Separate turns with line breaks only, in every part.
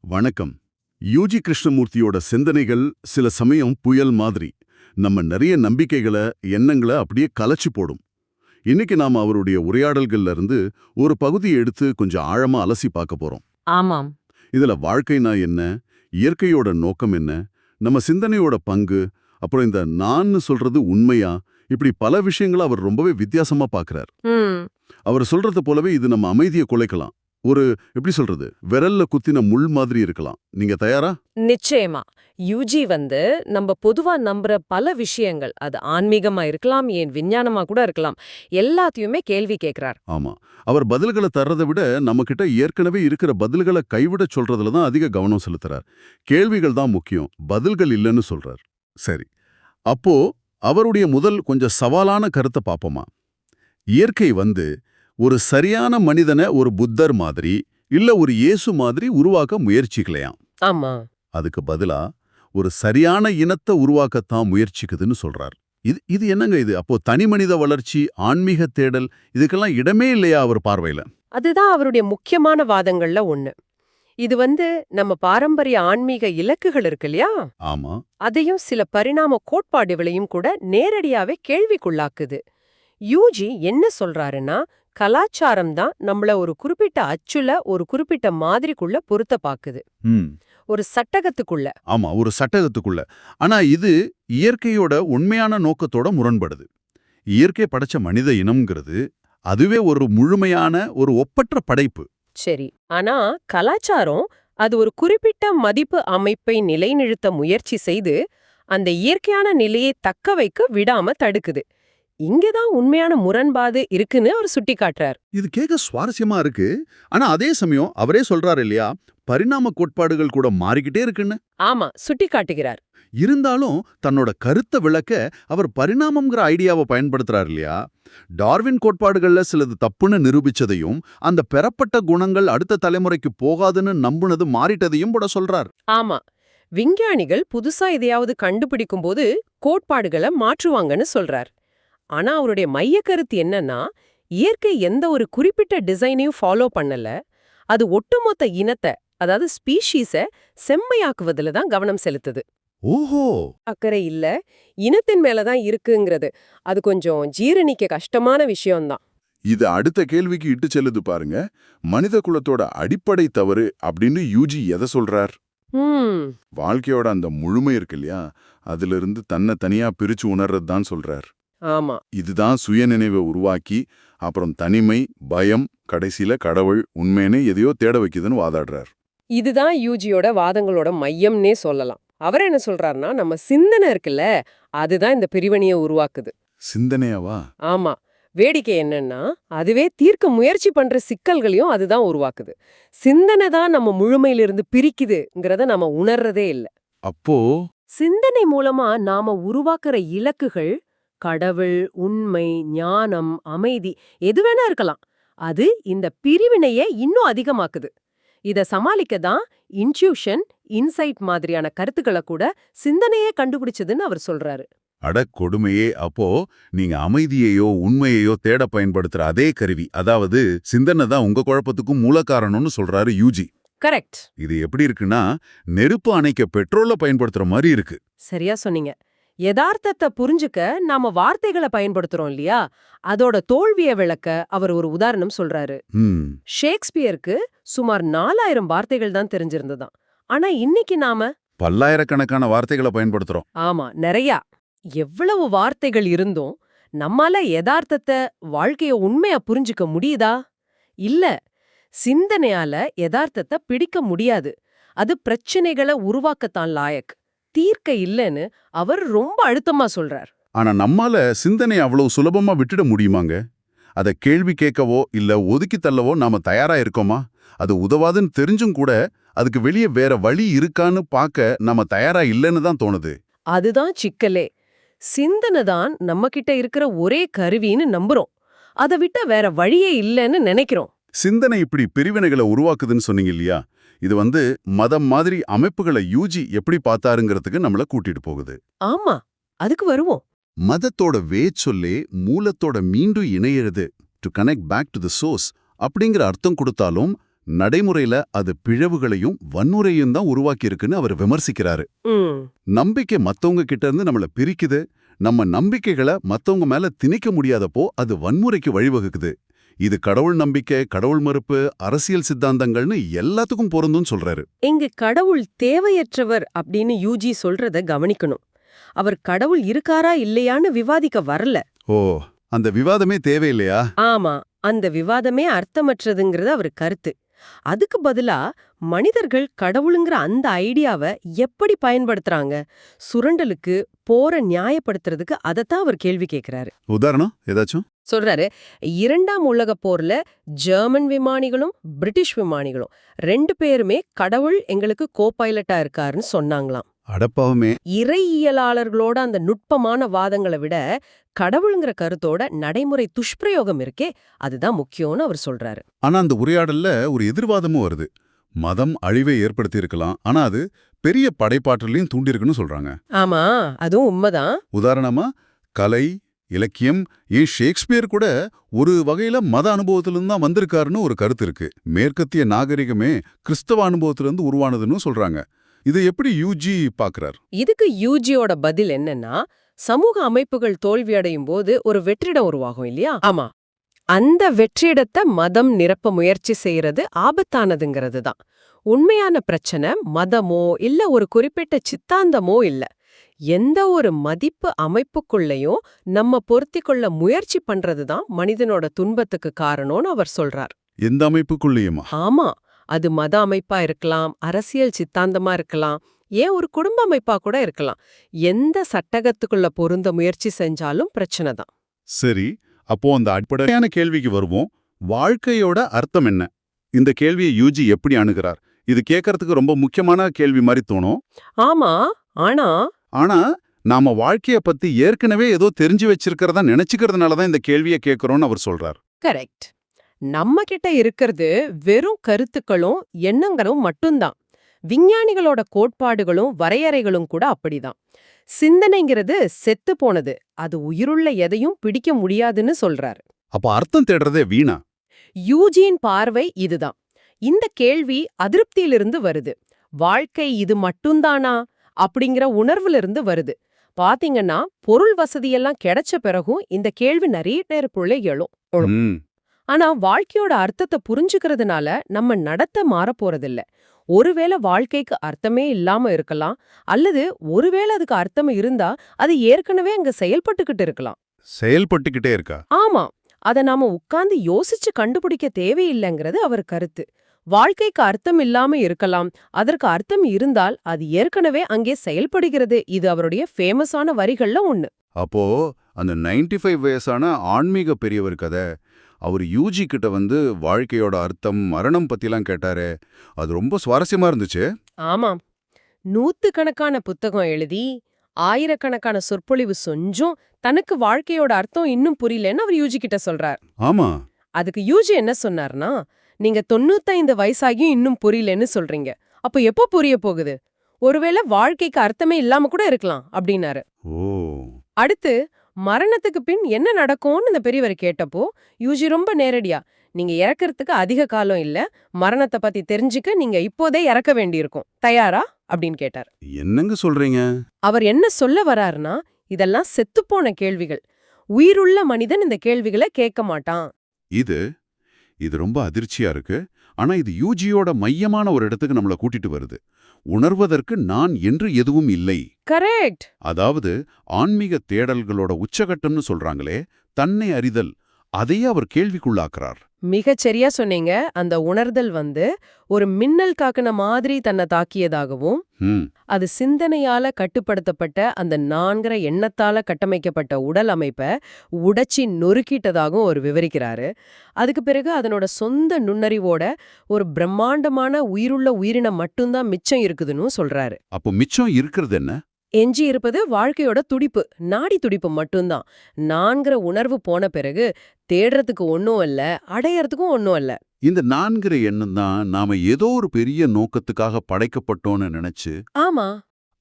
வணக்கம். யூஜி கிருஷ்ணமூர்த்தியோட சிந்தனைகள் சில சமயம் புயல் மாதிரி நம்ம நிறைய நம்பிக்கைகளை எண்ணங்களை அப்படியே கலைச்சு போடும். இன்னைக்கு நாம அவருடைய உரையாடல்கள்ல இருந்து ஒரு பகுதியை எடுத்து கொஞ்சம் ஆழமா அலசி பார்க்க போறோம்.
ஆமாம்.
இதுல வாழ்க்கைனா என்ன, இயற்கையோட நோக்கம் என்ன, நம்ம சிந்தனையோட பங்கு, அப்புறம் இந்த நான்னு சொல்றது உண்மையா, இப்படி பல விஷயங்களை அவர் ரொம்பவே வித்தியாசமா பார்க்கறார்.
ம்
அவர் சொல்றது போலவே இது நம்ம அமைதியை குலைக்கலாம். ஒரு எப்படி சொல்றது, விரல்ல குத்தின முள் மாதிரி இருக்கலாம். நீங்க தயாரா?
நிச்சயமா. யூஜி நம்ம பொதுவா நம்புற பல விஷயங்கள், அது ஆன்மீகமா இருக்கலாம், ஏன் விஞ்ஞானமா கூட இருக்கலாம், எல்லாத்தையுமே கேள்வி கேட்கிறார்.
ஆமா. அவர் பதில்களை தர்றதை விட நம்மகிட்ட ஏற்கனவே இருக்கிற பதில்களை கைவிட சொல்றதுல தான் அதிக கவனம் செலுத்துறார். கேள்விகள் தான் முக்கியம், பதில்கள் இல்லைன்னு சொல்றார். சரி, அப்போ அவருடைய முதல் கொஞ்சம் சவாலான கருத்தை பார்ப்போமா? இயற்கை ஒரு சரியான மனிதனை ஒரு புத்தர் மாதிரி இல்ல ஒரு இயேசு மாதிரி உருவாக்க முயற்சிக்கலையாம்.
ஆமா.
அதுக்கு பதிலா ஒரு சரியான இனத்தை உருவாக்கத்தான் முயற்சிக்குதுன்னு சொல்றார். இது என்னங்க இது? அப்போ தனி மனித வளர்ச்சி, ஆன்மீக தேடல், இதுக்கெல்லாம் இடமே இல்லையா அவர் பார்வையில?
அதுதான் அவருடைய முக்கியமான வாதங்கள்ல ஒண்ணு. இது நம்ம பாரம்பரிய ஆன்மீக இலக்குகள் இருக்கு இல்லையா,
ஆமா.
அதையும் சில பரிணாம கோட்பாடுகளையும் கூட நேரடியாவே கேள்விக்குள்ளாக்குது. யூஜி என்ன சொல்றாருன்னா, கலாச்சாரம் தான் நம்மள ஒரு குறிப்பிட்ட அச்சுல ஒரு குறிப்பிட்ட மாதிரிக்குள்ள பொருத்த பாக்குது, ஒரு சட்டகத்துக்குள்ள.
ஆமா, ஒரு சட்டகத்துக்குள்ள. ஆனா இது இயற்கையோட உண்மையான நோக்கத்தோட முரண்படுது. இயற்கை படைச்ச மனித இனம்ங்கிறது அதுவே ஒரு முழுமையான ஒரு ஒப்பற்ற படைப்பு.
சரி, ஆனா கலாச்சாரம் அது ஒரு குறிப்பிட்ட மதிப்பு அமைப்பை நிலைநிறுத்த முயற்சி செய்து அந்த இயற்கையான நிலையை தக்க வைக்க விடாம தடுக்குது. இங்கதான் உண்மையான முரண்பாடு இருக்குன்னு அவர் சுட்டி காட்டுறார்.
இது கேட்க சுவாரஸ்யமா இருக்கு. ஆனா அதே சமயம் அவரே சொல்றாரு இல்லையா, பரிணாம கோட்பாடுகள் கூட மாறிக்கிட்டே இருக்குன்னு.
ஆமா, சுட்டி காட்டுகிறார்.
இருந்தாலும் தன்னோட கருத்தை விளக்க அவர் பரிணாமம்ங்கிற ஐடியாவை பயன்படுத்துறாரு இல்லையா. டார்வின் கோட்பாடுகள்ல சிலது தப்புன்னு நிரூபிச்சதையும் அந்த பெறப்பட்ட குணங்கள் அடுத்த தலைமுறைக்கு போகாதுன்னு நம்புனது மாறிட்டதையும் கூட சொல்றார்.
ஆமா, விஞ்ஞானிகள் புதுசா எதையாவது கண்டுபிடிக்கும் போது கோட்பாடுகளை மாற்றுவாங்கன்னு சொல்றார். ஆனா அவருடைய மைய கருத்து என்னன்னா, இயற்கை எந்த ஒரு குறிப்பிட்ட டிசைனையும் ஃபாலோ பண்ணல, அது ஒட்டுமொத்த இனத்தை, அதாவது ஸ்பீஷீஸை செம்மையாக்குவதில் தான் கவனம் செலுத்துது.
ஓஹோ.
அக்கறை இல்ல, இனத்தின் மேலதான் இருக்குங்கிறது அது கொஞ்சம் ஜீரணிக்க கஷ்டமான விஷயம்தான்.
இது அடுத்த கேள்விக்கு இட்டு செல்லுது பாருங்க. மனித குலத்தோட அடிப்படை தவறு அப்படின்னு யூஜி எதை சொல்றார்? வாழ்க்கையோட அந்த முழுமை இருக்கு இல்லையா, அதுல இருந்து தன்னை தனியா பிரிச்சு உணர்றது தான் சொல்றார்.
ஆமா,
இதுதான் சுயநினைவை உருவாக்கி அப்புறம் தனிமை, பயம், கடைசியில கடவுள் உண்மைன்னு எதையோ தேட வைக்குதுன்னு வாதாடுறார்.
இதுதான் யூஜியோட வாதங்களோட மையம்னே சொல்லலாம். அவர் என்ன சொல்றாருன்னா, நம்ம சிந்தனை இருக்குல்ல, அதுதான் இந்த பிரிவினையை உருவாக்குது.
சிந்தனையாவா?
ஆமா. வேடிக்கை என்னன்னா, அதுவே தீர்க்க முயற்சி பண்ற சிக்கல்களையும் அதுதான் உருவாக்குது. சிந்தனை தான் நம்ம முழுமையிலிருந்து பிரிக்குதுங்கிறத நாம உணர்றதே இல்ல.
அப்போ
சிந்தனை மூலமா நாம உருவாக்குற இலக்குகள் கடவுள், உண்மை, ஞானம், அமைதி எது வேணா இருக்கலாம். அது இந்த பிரிவினையை இன்னும் அதிகமாக்குது. இத சமாளிக்க தான் இன்ட்யூஷன், இன்சைட் மாதிரியான கருத்துக்களை கூட சிந்தனையே கண்டுபிடிச்சதுன்னு அவர் சொல்றாரு.
அட கொடுமையே. அப்போ நீங்க அமைதியையோ உண்மையையோ தேட பயன்படுத்துற அதே கருவி, அதாவது சிந்தனை தான் உங்க குழப்பத்துக்கும் மூல காரணம்னு சொல்றாரு யூஜி.
கரெக்ட்.
இது எப்படி இருக்குன்னா, நெருப்பு அணைக்க பெட்ரோலை பயன்படுத்துற மாதிரி இருக்கு.
சரியா சொன்னீங்க. யதார்த்தத்தை புரிஞ்சுக்க நாம வார்த்தைகளை பயன்படுத்துறோம் இல்லையா, அதோட தோல்வியை விளக்க அவர் ஒரு உதாரணம் சொல்றாரு. ஷேக்ஸ்பியருக்கு சுமார் 4000 வார்த்தைகள் தான் தெரிஞ்சிருந்ததாம். ஆனா இன்னைக்கு நாம
பல்லாயிரக்கணக்கான வார்த்தைகளை பயன்படுத்துறோம்.
ஆமா, நிறையா. எவ்வளவு வார்த்தைகள் இருந்தும் நம்மால யதார்த்தத்தை, வாழ்க்கைய உண்மையா புரிஞ்சுக்க முடியுதா? இல்ல. சிந்தனையால யதார்த்தத்தை பிடிக்க முடியாது. அது பிரச்சனைகளை உருவாக்கத்தான் லாயக், தீர்க்க இல்லைன்னு அவர் ரொம்ப அழுத்தமா சொல்றார்.
ஆனா நம்மால சிந்தனை அவ்வளவு சுலபமா விட்டுட முடியுமாங்க? அதை கேள்வி கேட்கவோ இல்ல ஒதுக்கி தள்ளவோ நாம தயாரா இருக்கோமா? அது உதவாதுன்னு தெரிஞ்சும் கூட அதுக்கு வெளியே வேற வழி இருக்கான்னு பார்க்க நாம தயாரா இல்லைன்னு தான் தோணுது.
அதுதான் சிக்கலே. சிந்தனை தான் நம்ம கிட்ட இருக்கிற ஒரே கருவின்னு நம்புறோம். அதை விட்ட வேற வழியே இல்லைன்னு நினைக்கிறோம்.
சிந்தனை இப்படி பிரிவினைகளை உருவாக்குதுன்னு சொன்னீங்க இல்லையா, இது மதம் மாதிரி அமைப்புகளை யூஜி எப்படி பார்த்தாருங்கிறதுக்கு நம்மள கூட்டிட்டு போகுது.
ஆமா, அதுக்கு வருவோம்.
மதத்தோட வேச்சொல்லே மூலத்தோட மீண்டும் இணையிறது, to connect back to the source அப்படிங்கிற அர்த்தம் கொடுத்தாலும் நடைமுறையில அது பிழவுகளையும் வன்முறையும் தான் உருவாக்கி இருக்குன்னு அவர் விமர்சிக்கிறாரு.
ம்
நம்பிக்கை மத்தவங்க கிட்ட இருந்து நம்மள பிரிக்குது. நம்ம நம்பிக்கைகளை மத்தவங்க மேல திணிக்க முடியாதப்போ அது வன்முறைக்கு வழிவகுக்குது. இது கடவுள் நம்பிக்கை, கடவுள் மறுப்பு, அரசியல் சித்தாந்தங்கள்னு எல்லாத்துக்கும் பொருந்தும்னு சொல்றாரு.
இங்கு கடவுள் தேவையற்றவர் அப்படின்னு யூஜி சொல்றத கவனிக்கணும். அவர் கடவுள் இருக்காரா இல்லையான்னு விவாதிக்க வரல.
ஓ, அந்த விவாதமே தேவையில்லையா?
ஆமா, அந்த விவாதமே அர்த்தமற்றதுங்கிறது அவர் கருத்து. அதுக்கு பதிலா மனிதர்கள் கடவுளுங்கிற அந்த ஐடியாவை எப்படி பயன்படுத்துறாங்க, சுரண்டலுக்கு, போற நியாயப்படுத்துறதுக்கு அதைத்தான் அவர் கேள்வி கேட்கிறாரு.
உதாரணம் ஏதாச்சும்?
சொல்றாரு, 2ஆம் உலகப் போர்ல ஜெர்மன் விமானிகளும் பிரிட்டிஷ் விமானிகளும் 2 பேருமே கடவுள் எங்களுக்கு கோ-பைலட்டா இருக்காருன்னு சொன்னாங்களாம்.
அடப்பாவமே.
இறையியலாளர்களோட அந்த நுட்பமான வாதங்களை விட கடவுளுங்கிற கருத்தோட நடைமுறை துஷ்பிரயோகம் இருக்கே, அதுதான் முக்கியம்னு அவர் சொல்றாரு.
ஆனா அந்த உரையாடல்ல ஒரு எதிர்வாதமும் வருது. மதம் அழிவை ஏற்படுத்தி இருக்கலாம், ஆனா அது பெரிய படைப்பாற்றலையும் தூண்டிருக்குன்னு சொல்றாங்க.
ஆமா, அதுவும் உண்மைதான்.
உதாரணமா கலை, இலக்கியம், ஏன் ஷேக்ஸ்பியர் கூட ஒரு வகையில மத அனுபவத்திலிருந்து தான் வந்திருக்காருன்னு ஒரு கருத்து இருக்கு. மேற்கத்திய நாகரிகமே கிறிஸ்தவ அனுபவத்திலிருந்து உருவானதுன்னு சொல்றாங்க. இதை எப்படி யூஜி பாக்குறார்?
இதுக்கு யூஜியோட பதில் என்னன்னா, சமூக அமைப்புகள் தோல்வியடையும் போது ஒரு வெற்றிடம் உருவாகும் இல்லையா? ஆமா, அந்த வெற்றிடத்தை மதம் நிரப்ப முயற்சி செய்யறது ஆபத்தானதுங்கிறது தான். உண்மையான பிரச்சனை மதமோ இல்ல ஒரு குறிப்பிட்ட சித்தாந்தமோ இல்ல, எந்த ஒரு மதிப்பு அமைப்புக்குள்ளேயும் நம்ம பொருத்திக்கொள்ள முயற்சி பண்றதுதான் மனிதனோட துன்பத்துக்கு காரணம்னு அவர் சொல்றார்.
எந்த அமைப்புக்குள்ளேயுமா?
ஆமா, அது மத அமைப்பா இருக்கலாம், அரசியல் சித்தாந்தமா இருக்கலாம், ஏன் ஒரு குடும்ப அமைப்பா கூட இருக்கலாம். எந்த சட்டகத்துக்குள்ள பொருந்த முயற்சி செஞ்சாலும் பிரச்சனை தான்.
சரி, அப்போ அந்த அடிப்படையான கேள்விக்கு வருவோம். வாழ்க்கையோட அர்த்தம் என்ன? இந்த கேள்வியை யூஜி எப்படி அணுகிறார்? இது கேட்கறதுக்கு ரொம்ப முக்கியமான கேள்வி மாதிரி தோணும்.
ஆமா,
ஆனா நாம வாழ்க்கைய பத்தி ஏற்கனவே ஏதோ தெரிஞ்சு வச்சிருக்கிறதா நினைச்சுக்கிறதுனால தான் இந்த கேள்வியை கேட்கறோம்னு அவர் சொல்றார்.
கரெக்ட். நம்ம கிட்ட இருக்கிறது வெறும் கருத்துக்களும் எண்ணங்களும் மட்டும்தான். விஞ்ஞானிகளோட கோட்பாடுகளும் வரையறைகளும் கூட அப்படிதான். சிந்தனைங்கிறது செத்து போனது, அது உயிருள்ள எதையும் பிடிக்க முடியாதுன்னு சொல்றாரு.
அப்ப அர்த்தம் தேடுறதே வீணா?
யூஜியின் பார்வை இதுதான். இந்த கேள்வி அதிருப்தியிலிருந்து வருது. வாழ்க்கை இது மட்டும்தானா அப்படிங்கிற உணர்வுல வருது. பாத்தீங்கன்னா பொருள் வசதியெல்லாம் கிடைச்ச பிறகும் இந்த கேள்வி நிறைய பேருக்குள்ள எழும்.
ம்.
ஆனா வாழ்க்கையோட அர்த்தத்தை புரிஞ்சுக்கிறதுனால நம்ம நடத்த மாறப்போறதில்ல. ஒருவேளை வாழ்க்கைக்கு அர்த்தமே இல்லாம இருக்கலாம், அல்லது ஒருவேளை அதுக்கு அர்த்தம் இருந்தா அது ஏற்கனவே அங்க செயல்பட்டுக்கிட்டு இருக்கலாம்.
செயல்பட்டுக்கிட்டே இருக்கா?
ஆமா, அத நாம உட்கார்ந்து யோசிச்சு கண்டுபிடிக்க தேவையில்லைங்கிறது அவர் கருத்து. வாழ்க்கைக்கு அர்த்தம் இல்லாம இருக்கலாம், அதற்கு அர்த்தம் இருந்தால் அது ஏற்கனவே அங்கே செயல்படுகிறது. இது அவருடைய ஃபேமஸான வரிகள்ல ஒண்ணு.
அப்போ அந்த 95 வயசான ஆன்மீக பெரியவர் கதை, அவர் யூஜி கிட்ட வாழ்க்கையோட அர்த்தம், மரணம் பத்திலாம் கேட்டாரே, அது ரொம்ப சுவாரஸ்யமா இருந்துச்சு.
ஆமாம், நூத்துக்கணக்கான புத்தகம் எழுதி ஆயிரக்கணக்கான சொற்பொழிவு செஞ்சும் தனக்கு வாழ்க்கையோட அர்த்தம் இன்னும் புரியலன்னு அவர் யூஜி கிட்ட சொல்றார்.
ஆமா.
அதுக்கு யூஜி என்ன சொன்னார்னா, நீங்க 95 வயசாகியும் இன்னும் புரியலன்னு சொல்றீங்க, அப்ப எப்போ புரிய போகுது? ஒருவேளை வாழ்க்கைக்கு அர்த்தமே இல்லாம கூட இருக்கலாம் அப்படின்னாரு.
ஓ.
அடுத்து மரணத்துக்கு பின் என்ன நடக்கும்னு இந்த பெரியவர் கேட்டப்போ யூஜி ரொம்ப நேரடியா, நீங்க இறக்கறதுக்கு அதிக காலம் இல்ல, மரணத்தை பத்தி தெரிஞ்சுக்க நீங்க இப்போதே இறக்க வேண்டியிருக்கும், தயாரா அப்படின்னு கேட்டார்.
என்னங்க சொல்றீங்க?
அவர் என்ன சொல்ல வராருன்னா, இதெல்லாம் செத்துப்போன கேள்விகள், உயிருள்ள மனிதன் இந்த கேள்விகளை கேட்க மாட்டான்.
இது ரொம்ப அதிர்ச்சியா இருக்கு. ஆனா இது யூஜியோட மையமான ஒரு இடத்துக்கு நம்மள கூட்டிட்டு வருது. உணர்வதற்கு நான் என்று எதுவும் இல்லை.
கரெக்ட்.
அதாவது ஆன்மீக தேடல்களோட உச்சகட்டம்னு சொல்றாங்களே, தன்னை அறிதல், அதையே அவர் கேள்விக்குள்ளாக்குறார்.
மிகச் சரியா சொன்னீங்க. அந்த உணர்தல் ஒரு மின்னல் காக்கின மாதிரி தன்னை தாக்கியதாகவும், அது சிந்தனையால கட்டுப்படுத்தப்பட்ட அந்த நான்கிற எண்ணத்தால கட்டமைக்கப்பட்ட உடல் அமைப்பை உடைச்சி நொறுக்கிட்டதாகவும் அவர் விவரிக்கிறாரு. அதுக்கு பிறகு அதனோட சொந்த நுண்ணறிவோட ஒரு பிரம்மாண்டமான உயிருள்ள உயிரினம் மட்டும்தான் மிச்சம் இருக்குதுன்னு சொல்றாரு.
அப்போ மிச்சம் இருக்கிறது என்ன?
எஞ்சி இருப்பது வாழ்க்கையோட துடிப்பு, நாடி துடிப்பு மட்டும்தான். நான்கிற உணர்வு போன பிறகு தேடுறதுக்கு ஒன்னும் இல்ல, அடையறதுக்கும் ஒன்னும் இல்ல.
இந்த நான்கிற எண்ணம் தான் நாம ஏதோ ஒரு பெரிய நோக்கத்துக்காக படைக்கப்பட்டோன்னு நினைச்சு,
ஆமா,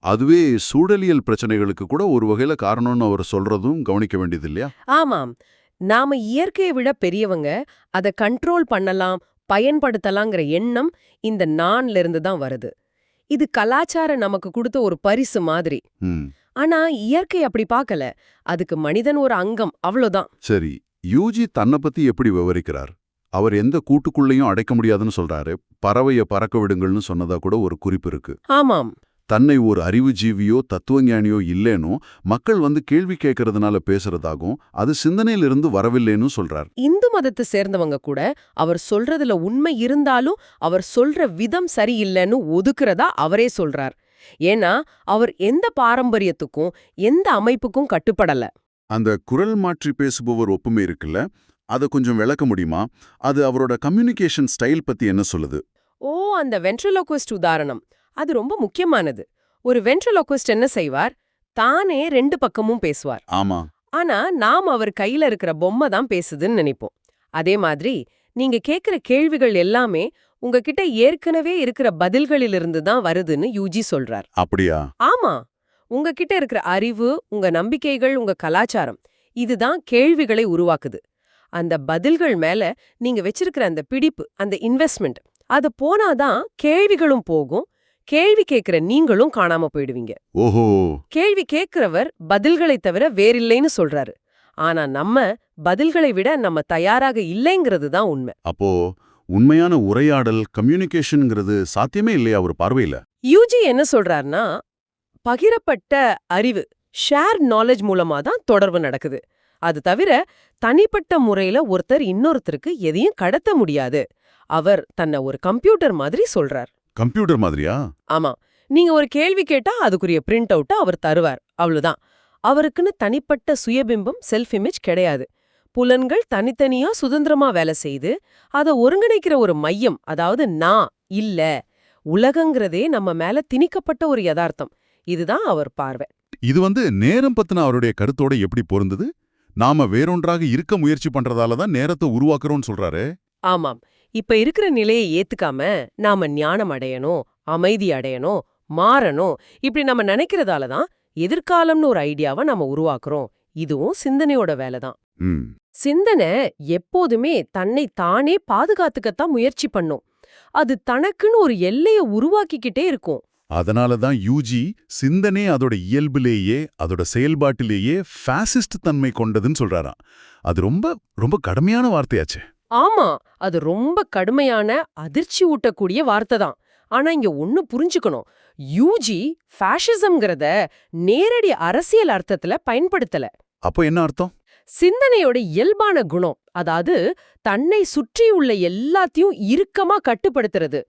அதுவே சூழலியல் பிரச்சனைகளுக்கு கூட ஒரு வகையில காரணம்னு அவர் சொல்றதும் கவனிக்க வேண்டியது இல்லையா?
ஆமாம். நாம இயற்கையை விட பெரியவங்க, அதை கண்ட்ரோல் பண்ணலாம், பயன்படுத்தலாங்கிற எண்ணம் இந்த நான்ல இருந்து தான் வருது. இது கலாச்சாரம் நமக்கு கொடுத்த ஒரு பரிசு மாதிரி.
ம்
ஆனா இயற்கை அப்படி பார்க்கல. அதுக்கு மனிதன் ஒரு அங்கம், அவ்வளோதான்.
சரி, யூஜி தன்னை பத்தி எப்படி விவரிக்கிறார்? அவர் எந்த கூட்டுக்குள்ளேயும் அடைக்க முடியாதுன்னு சொல்றாரு. பறவைய பறக்க விடுங்கள்னு சொன்னதா கூட ஒரு குறிப்பு இருக்கு.
ஆமாம்.
தன்னை ஒரு அறிவுஜீவியோ தத்துவஞானியோ இல்லேனோ மக்கள் கேள்வி கேட்கறதுனால பேசுறதாகும், அது சிந்தனையிலிருந்து வரவில்லைன்னு சொல்றார்.
இந்து மதத்தை சேர்ந்தவங்க கூட அவர் சொல்றதுல உண்மை இருந்தாலும் அவர் சொல்ற விதம் சரியில்லைன்னு ஒதுக்குறதா அவரே சொல்றார். ஏன்னா அவர் எந்த பாரம்பரியத்துக்கும் எந்த அமைப்புக்கும் கட்டுப்படல.
அந்த குரல் மாற்றி பேசுபவர் ஒப்புமை இருக்குல்ல, அதை கொஞ்சம் விளக்க முடியுமா? அது அவரோட கம்யூனிகேஷன் ஸ்டைல் பத்தி என்ன சொல்லுது?
ஓ, அந்த வென்ட்ரலோக்விஸ்ட் உதாரணம் அது ரொம்ப முக்கியமானது. ஒரு வென்ட்ரலோக்விஸ்ட் என்ன செய்வார்? தானே 2 பக்கமும் பேசுவார்.
ஆமா.
ஆனா நாம் அவர் கையில இருக்கிற பொம்மை தான் பேசுதுன்னு நினைப்போம். அதே மாதிரி நீங்க கேக்குற கேள்விகள் எல்லாமே உங்ககிட்ட ஏற்கனவே இருக்கிற பதில்களிலிருந்து தான் வருதுன்னு யூஜி சொல்றார்.
அப்படியா?
ஆமா, உங்ககிட்ட இருக்கிற அறிவு, உங்க நம்பிக்கைகள், உங்க கலாச்சாரம் இதுதான் கேள்விகளை உருவாக்குது. அந்த பதில்கள் மேல நீங்க வச்சிருக்கிற அந்த பிடிப்பு, அந்த இன்வெஸ்ட்மெண்ட், அது போனாதான் கேள்விகளும் போகும். கேள்வி கேட்கிற நீங்களும் காணாம போயிடுவீங்க.
ஓஹோ.
கேள்வி கேட்கிறவர் பதில்களை தவிர வேறில்லைன்னு சொல்றாரு. ஆனா நம்ம பதில்களை விட நம்ம தயாராக இல்லைங்கிறது தான் உண்மை.
அப்போ உண்மையான உரையாடல், கம்யூனிகேஷன்ங்கிறது சாத்தியமே இல்லையா ஒரு பார்வையில?
யூஜி என்ன சொல்றாருன்னா, பகிரப்பட்ட அறிவு, ஷேர் நாலேஜ் மூலமா தான் தொடர்பு நடக்குது. அது தவிர தனிப்பட்ட முறையில ஒருத்தர் இன்னொருத்தருக்கு எதையும் கடத்த முடியாது. அவர் தன்னை ஒரு கம்ப்யூட்டர் மாதிரி சொல்றார்.
கம்ப்யூட்டர் மாதிரியா?
ஆமா, நீங்க ஒரு கேள்வி கேட்டா அதுக்குரிய பிரிண்ட் அவுட்டை அவர் தருவார், அவ்வளவுதான். அவருக்குன்னு தனிப்பட்ட சுயபிம்பம், செல்ஃப் இமேஜ் கிடையாது. புலன்கள் தனித்தனியா சுதந்திரமா வேலை செய்து அதை ஒருங்கிணைக்கிற ஒரு மையம், அதாவது நான் இல்ல, உலகங்கிறதே நம்ம மேல திணிக்கப்பட்ட ஒரு யதார்த்தம். இதுதான் அவர் பார்வை.
இது நேரம் பத்தின அவருடைய கருத்தோட எப்படி பொருந்தது? நாம வேறொன்றாக இருக்க முயற்சி பண்றதால தான் நேரத்தை உருவாக்குறோம்னு சொல்றாரு.
ஆமாம், இப்ப இருக்கிற நிலையை ஏத்துக்காம நாம ஞானம் அடையணும், அமைதி அடையணும், மாறணும், இப்படி நம்ம நினைக்கிறதால தான் எதிர்காலம்னு ஒரு ஐடியாவை நாம உருவாக்குறோம். இதுவும் சிந்தனையோட வேலை தான். சிந்தனை எப்போதுமே தன்னை தானே பாதுகாத்துக்கத்தான் முயற்சி பண்ணும். அது தனக்குன்னு ஒரு எல்லையை உருவாக்கிக்கிட்டே இருக்கும்.
அதனால தான் யூஜி சிந்தனை அதோட இயல்பிலேயே, அதோட செயல்பாட்டிலேயே ஃபாசிஸ்ட் தன்மை கொண்டதுன்னு சொல்றாராம். அது ரொம்ப ரொம்ப கடுமையான வார்த்தையாச்சே.
ஆமா, அது ரொம்ப கடுமையான, அதிர்ச்சி ஊட்டக்கூடிய வார்த்தை தான். ஆனா இங்க ஒன்னு புரிஞ்சுக்கணும். யூஜி ஃபாஷிசம்ங்கிறத நேரடி அரசியல் அர்த்தத்துல பயன்படுத்தல.
அப்போ என்ன அர்த்தம்?
சிந்தனையோட இயல்பான குணம், அதாவது தன்னை சுற்றியுள்ள எல்லாத்தையும் இறுக்கமா கட்டுப்படுத்துறது,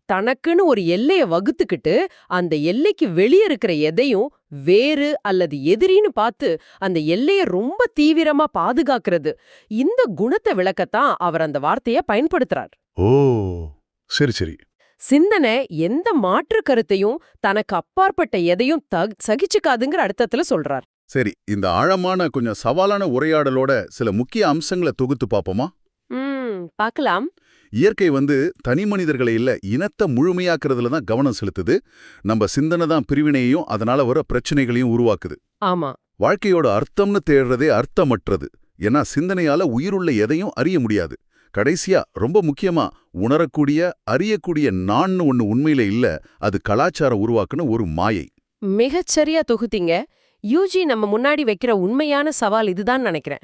தனக்குன்னு ஒரு எல்லைய வகுத்துக்கிட்டு அந்த எல்லைக்கு வெளியே இருக்கிற எதையும் வேறு அல்லது எதிரின்னு பார்த்து அந்த எல்லைய ரொம்ப தீவிரமா பாதுகாக்கிறது. இந்த குணத்தை விளக்கத்தான் அவர் அந்த வார்த்தைய பயன்படுத்துறார்.
ஓ, சரி சரி.
சிந்தனை எந்த மாற்று கருத்தையும் தனக்கு அப்பாற்பட்ட எதையும் சகிச்சுக்காதுங்கிற அர்த்தத்துல சொல்றார்.
சரி, இந்த ஆழமான கொஞ்சம் சவாலான உரையாடலோட சில முக்கிய அம்சங்களை தொகுத்து பார்ப்போமா?
பார்க்கலாம்.
இயற்கை தனி மனிதர்களை இல்ல, இனத்தை முழுமையாக்குறதுல தான் கவனம் செலுத்துது. நம்ம சிந்தனை தான் பிரிவினையையும் அதனால வர பிரச்சனைகளையும் உருவாக்குது.
ஆமா,
வாழ்க்கையோட அர்த்தம்னு தேடுறதே அர்த்தமற்றது. ஏன்னா சிந்தனையால உயிருள்ள எதையும் அறிய முடியாது. கடைசியா ரொம்ப முக்கியமா உணரக்கூடிய, அறியக்கூடிய நான்னு ஒண்ணு உண்மையில இல்ல, அது கலாச்சாரம் உருவாக்குன ஒரு மாயை.
மிகச்சரியா தொகுத்தீங்க. யூஜி நம்ம முன்னாடி வைக்கிற உண்மையான சவால் இதுதான் நினைக்கிறேன்.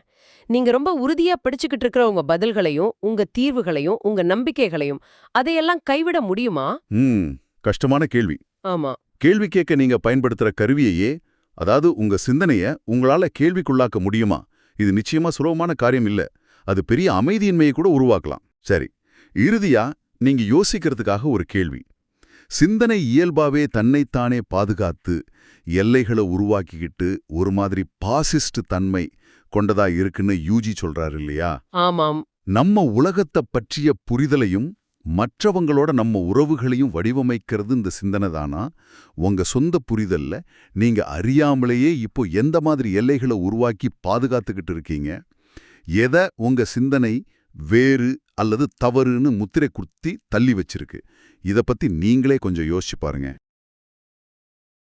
நீங்க ரொம்ப உறுதியா பிடிச்சுக்கிட்டு இருக்கிற உங்க பதில்களையும், உங்க தீர்வுகளையும், உங்க நம்பிக்கைகளையும் அதையெல்லாம் கைவிட முடியுமா?
கஷ்டமான கேள்வி.
ஆமா,
கேள்வி கேட்க நீங்க பயன்படுத்துற கருவியையே, அதாவது உங்க சிந்தனைய உங்களால கேள்விக்குள்ளாக்க முடியுமா? இது நிச்சயமா சுலபமான காரியம் இல்ல. அது பெரிய அமைதியின்மையை கூட உருவாக்கலாம். சரி, இறுதியா நீங்க யோசிக்கிறதுக்காக ஒரு கேள்வி. சிந்தனை இயல்பாவே தன்னைத்தானே பாதுகாத்து எல்லைகளை உருவாக்கிக்கிட்டு ஒரு மாதிரி பாசிஸ்ட் தன்மை கொண்டதா இருக்குன்னு யூஜி சொல்றாரு இல்லையா?
ஆமாம்.
நம்ம உலகத்தை பற்றிய புரிதலையும் மற்றவங்களோட நம்ம உறவுகளையும் வடிவமைக்கிறது இந்த சிந்தனை தானா? உங்க சொந்த புரிதல்ல நீங்க அறியாமலேயே இப்போ எந்த மாதிரி எல்லைகளை உருவாக்கி பாதுகாத்துக்கிட்டு இருக்கீங்க? எதை உங்க சிந்தனை வேறு அல்லது தவறுன்னு முத்திரை குத்தி தள்ளி வச்சிருக்கு? இத பத்தி நீங்களே கொஞ்சம் யோசிச்சு பாருங்க.